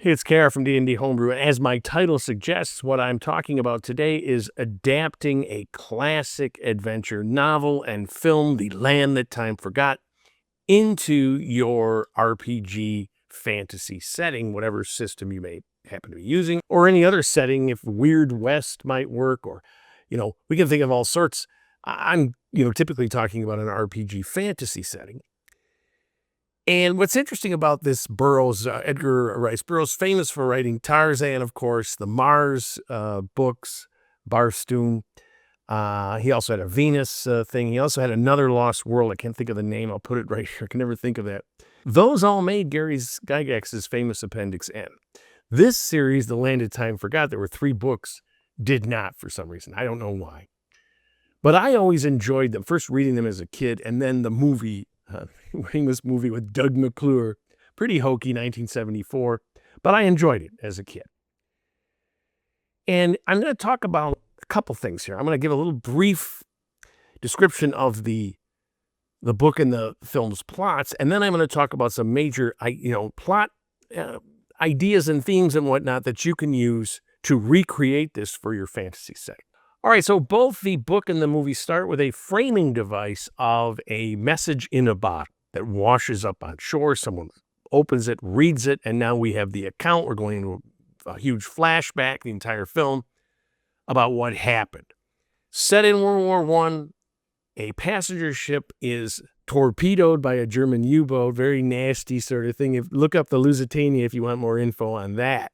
It's Kara from D&D Homebrew, and as my title suggests, what I'm talking about today is adapting a classic adventure novel and film, The Land That Time Forgot, into your RPG fantasy setting, whatever system you may happen to be using, or any other setting, if Weird West might work, or, we can think of all sorts. I'm, typically talking about an RPG fantasy setting. And what's interesting about this Burroughs, Edgar Rice Burroughs, famous for writing Tarzan, of course, the Mars books, Barstoon. He also had a Venus thing. He also had another Lost World. I can't think of the name. I'll put it right here. I can never think of that. Those all made Gygax's famous Appendix N. This series, The Land That Time Forgot, there were 3 books, did not for some reason. I don't know why. But I always enjoyed them, first reading them as a kid, and then the movie, famous movie with Doug McClure, pretty hokey, 1974, but I enjoyed it as a kid. And I'm going to talk about a couple things here. I'm going to give a little brief description of the book and the film's plots, and then I'm going to talk about some major, plot ideas and themes and whatnot that you can use to recreate this for your fantasy setting. All right, so both the book and the movie start with a framing device of a message in a bottle that washes up on shore. Someone opens it, reads it, and now we have the account. We're going into a huge flashback, the entire film, about what happened. Set in World War I, a passenger ship is torpedoed by a German U-boat, very nasty sort of thing. Look up the Lusitania if you want more info on that.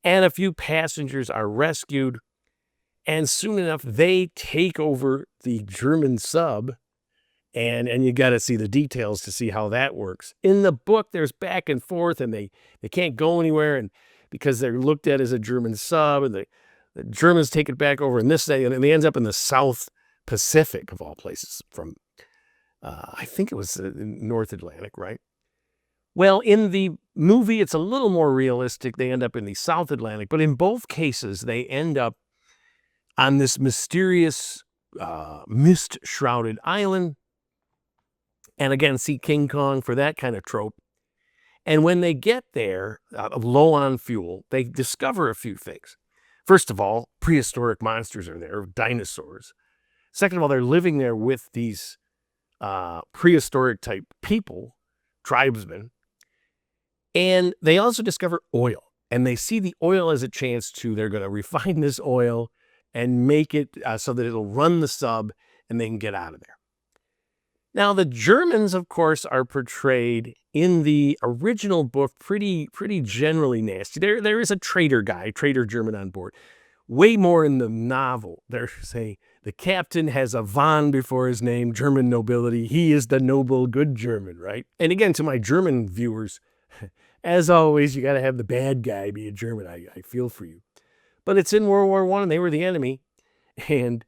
And a few passengers are rescued. And soon enough, they take over the German sub, and you got to see the details to see how that works. In the book, there's back and forth, and they can't go anywhere, and because they're looked at as a German sub, and the Germans take it back over, and and they end up in the South Pacific, of all places, from, I think it was North Atlantic, right? Well, in the movie, it's a little more realistic. They end up in the South Atlantic, but in both cases, they end up on this mysterious, mist-shrouded island. And again, see King Kong for that kind of trope. And when they get there, low on fuel, they discover a few things. First of all, prehistoric monsters are there, dinosaurs. Second of all, they're living there with these prehistoric-type people, tribesmen. And they also discover oil. And they see the oil as a chance they're going to refine this oil and make it so that it'll run the sub and they can get out of there. Now, the Germans, of course, are portrayed in the original book pretty generally nasty. There is a traitor German on board. Way more in the novel. The captain has a von before his name, German nobility. He is the noble, good German, right? And again, to my German viewers, as always, you got to have the bad guy be a German. I feel for you. But it's in World War I, and they were the enemy. And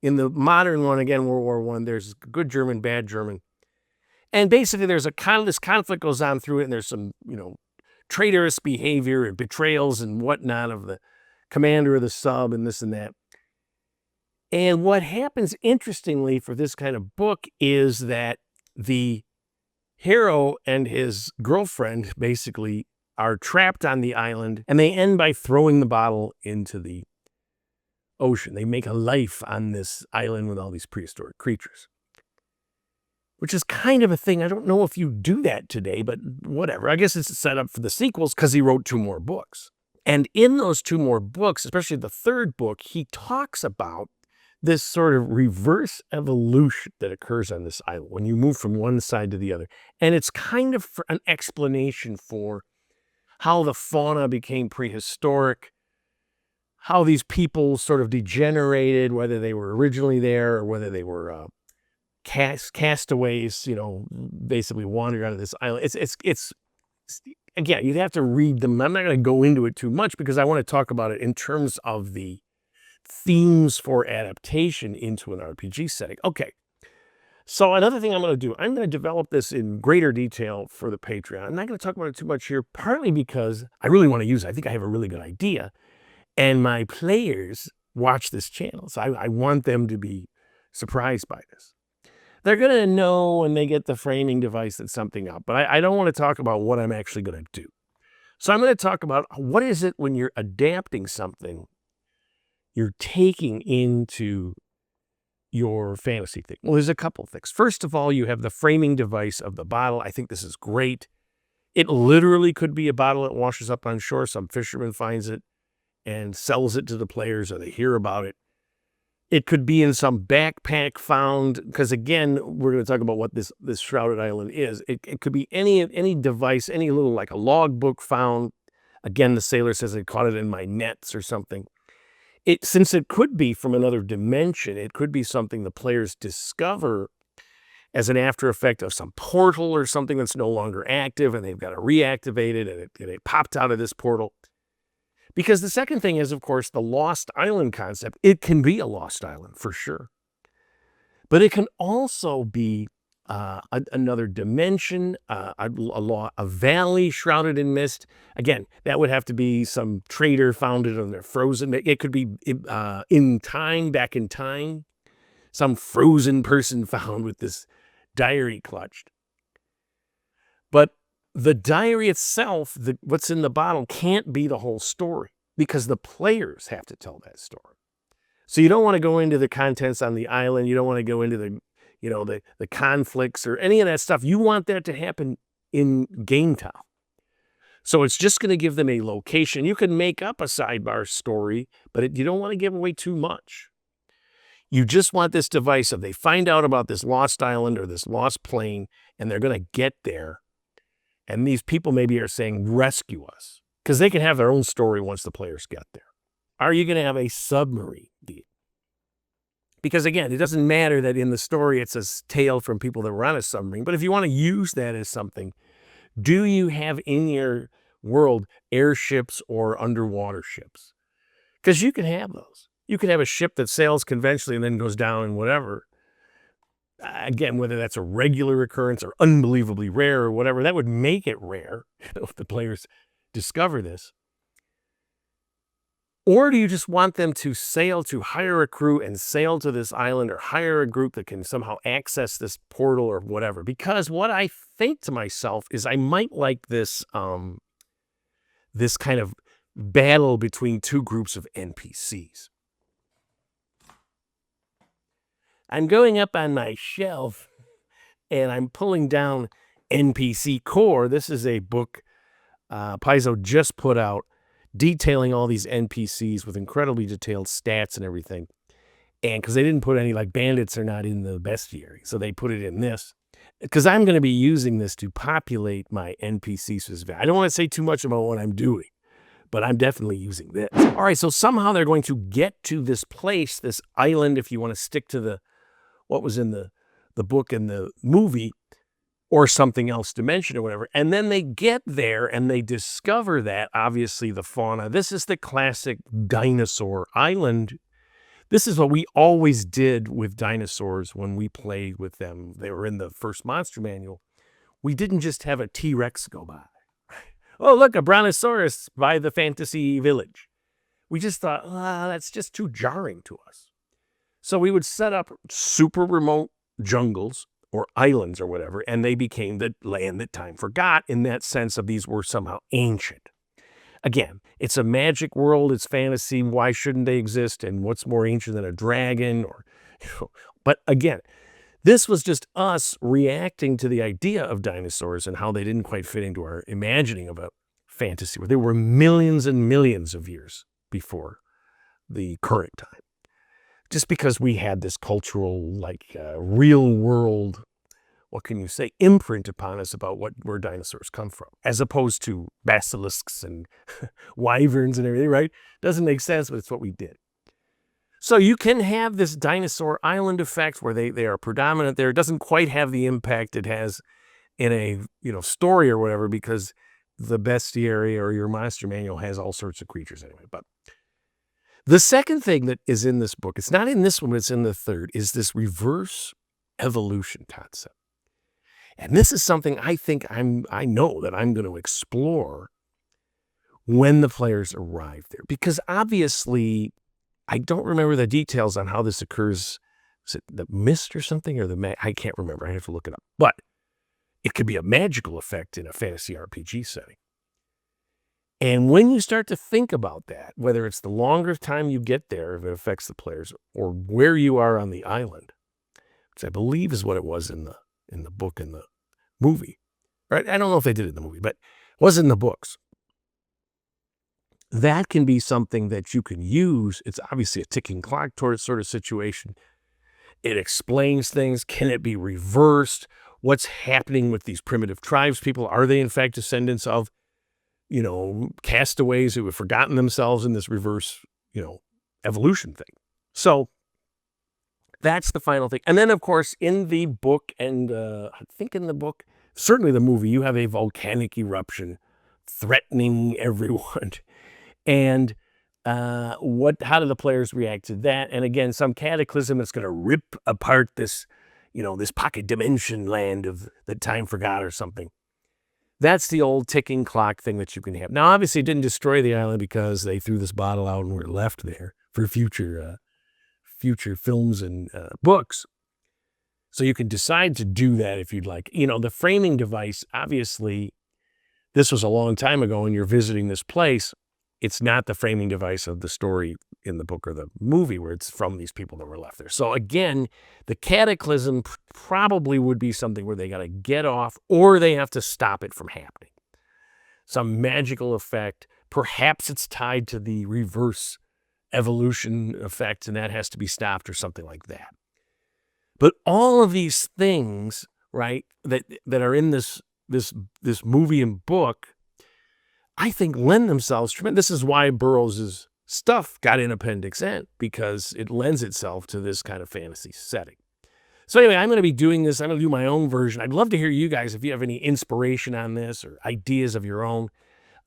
in the modern one, again, World War I, there's good German, bad German. And basically, there's this conflict goes on through it, and there's some, traitorous behavior and betrayals and whatnot of the commander of the sub and this and that. And what happens, interestingly, for this kind of book is that the hero and his girlfriend basically are trapped on the island, and they end by throwing the bottle into the ocean. They make a life on this island with all these prehistoric creatures, which is kind of a thing. I don't know if you do that today, but whatever. I guess it's set up for the sequels because he wrote 2 more books. And in those 2 more books, especially the 3rd book, he talks about this sort of reverse evolution that occurs on this island when you move from one side to the other. And it's kind of an explanation for how the fauna became prehistoric, how these people sort of degenerated, whether they were originally there or whether they were castaways, basically wandered out of this island. It's again, you'd have to read them. I'm not going to go into it too much because I want to talk about it in terms of the themes for adaptation into an RPG setting. Okay. So another thing I'm going to do, I'm going to develop this in greater detail for the Patreon. I'm not going to talk about it too much here, partly because I really want to use it. I think I have a really good idea. And my players watch this channel, so I want them to be surprised by this. They're going to know when they get the framing device that's something up, but I don't want to talk about what I'm actually going to do. So I'm going to talk about what is it when you're adapting something you're taking into your fantasy thing. Well, there's a couple things. First of all, you have the framing device of the bottle. I think this is great. It literally could be a bottle that washes up on shore. Some fisherman finds it and sells it to the players, or they hear about it. It could be in some backpack found, because again, we're going to talk about what this shrouded island is. It could be any device, any little, like a logbook found. Again, the sailor says, I caught it in my nets or something. Since it could be from another dimension, it could be something the players discover as an after effect of some portal or something that's no longer active, and they've got to reactivate it, and it popped out of this portal. Because the second thing is, of course, the lost island concept. It can be a lost island, for sure. But it can also be another dimension, a valley shrouded in mist. Again, that would have to be some trader found it on their frozen. It could be in time, back in time. Some frozen person found with this diary clutched. But the diary itself, what's in the bottle, can't be the whole story because the players have to tell that story. So you don't want to go into the contents on the island. You don't want to go into the conflicts or any of that stuff. You want that to happen in game time. So it's just going to give them a location. You can make up a sidebar story, but you don't want to give away too much. You just want this device of they find out about this lost island or this lost plane, and they're going to get there. And these people maybe are saying, rescue us. Because they can have their own story once the players get there. Are you going to have a submarine deal? Because again, it doesn't matter that in the story it's a tale from people that were on a submarine. But if you want to use that as something, do you have in your world airships or underwater ships? Because you can have those. You could have a ship that sails conventionally and then goes down and whatever. Again, whether that's a regular occurrence or unbelievably rare or whatever, that would make it rare if the players discover this. Or do you just want them to hire a crew and sail to this island, or hire a group that can somehow access this portal or whatever? Because what I think to myself is I might like this, this kind of battle between two groups of NPCs. I'm going up on my shelf and I'm pulling down NPC Core. This is a book Paizo just put out detailing all these NPCs with incredibly detailed stats and everything. And because they didn't put any, like bandits are not in the bestiary, so they put it in this. Because I'm going to be using this to populate my NPCs. I don't want to say too much about what I'm doing, but I'm definitely using this. All right, so somehow they're going to get to this place, this island, if you want to stick to what was in the book and the movie, or something else dimension or whatever. And then they get there and they discover that, obviously, the fauna. This is the classic dinosaur island. This is what we always did with dinosaurs when we played with them. They were in the first monster manual. We didn't just have a T-Rex go by. Oh, look, a brontosaurus by the fantasy village. We just thought, that's just too jarring to us. So we would set up super remote jungles or islands or whatever, and they became the land that time forgot in that sense of these were somehow ancient. Again, it's a magic world, it's fantasy, why shouldn't they exist, and what's more ancient than a dragon? But again, this was just us reacting to the idea of dinosaurs and how they didn't quite fit into our imagining of a fantasy, where they were millions and millions of years before the current time. Just because we had this cultural, real world, what can you say, imprint upon us about where dinosaurs come from, as opposed to basilisks and wyverns and everything, right? Doesn't make sense, but it's what we did. So you can have this dinosaur island effect where they are predominant there. It doesn't quite have the impact it has in a story or whatever, because the bestiary or your monster manual has all sorts of creatures anyway. But the second thing that is in this book, it's not in this one, but it's in the third, is this reverse evolution concept. And this is something I think I know that I'm going to explore when the players arrive there. Because obviously, I don't remember the details on how this occurs. Is it the mist or something? Or I can't remember. I have to look it up. But it could be a magical effect in a fantasy RPG setting. And when you start to think about that, whether it's the longer time you get there, if it affects the players, or where you are on the island, which I believe is what it was in the book and the movie. Right? I don't know if they did it in the movie, but it was in the books. That can be something that you can use. It's obviously a ticking clock sort of situation. It explains things. Can it be reversed? What's happening with these primitive tribes people? Are they in fact descendants of, castaways who have forgotten themselves in this reverse, evolution thing? So that's the final thing. And then, of course, in the book, and I think in the book, certainly the movie, you have a volcanic eruption threatening everyone. And how do the players react to that? And again, some cataclysm that's going to rip apart this, this pocket dimension land of that time forgot or something. That's the old ticking clock thing that you can have. Now, obviously, it didn't destroy the island because they threw this bottle out and were left there for future films and books. So you can decide to do that if you'd like. The framing device, obviously, this was a long time ago and you're visiting this place. It's not the framing device of the story in the book or the movie where it's from these people that were left there. So again, the cataclysm probably would be something where they got to get off or they have to stop it from happening. Some magical effect. Perhaps it's tied to the reverse evolution effect and that has to be stopped or something like that. But all of these things, right, that are in this movie and book, I think lend themselves tremendous. This is why Burroughs' stuff got in Appendix N, because it lends itself to this kind of fantasy setting. So anyway, I'm going to be doing this. I'm going to do my own version. I'd love to hear you guys if you have any inspiration on this or ideas of your own.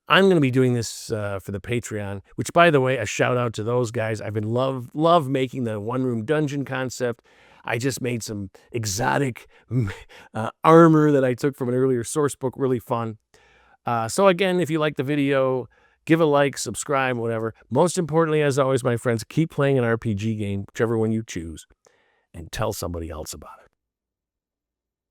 I'm going to be doing this for the Patreon, which, by the way, a shout out to those guys. I've been love making the one-room dungeon concept. I just made some exotic armor that I took from an earlier source book. Really fun. So again, if you like the video, give a like, subscribe, whatever. Most importantly, as always, my friends, keep playing an RPG game, whichever one you choose, and tell somebody else about it.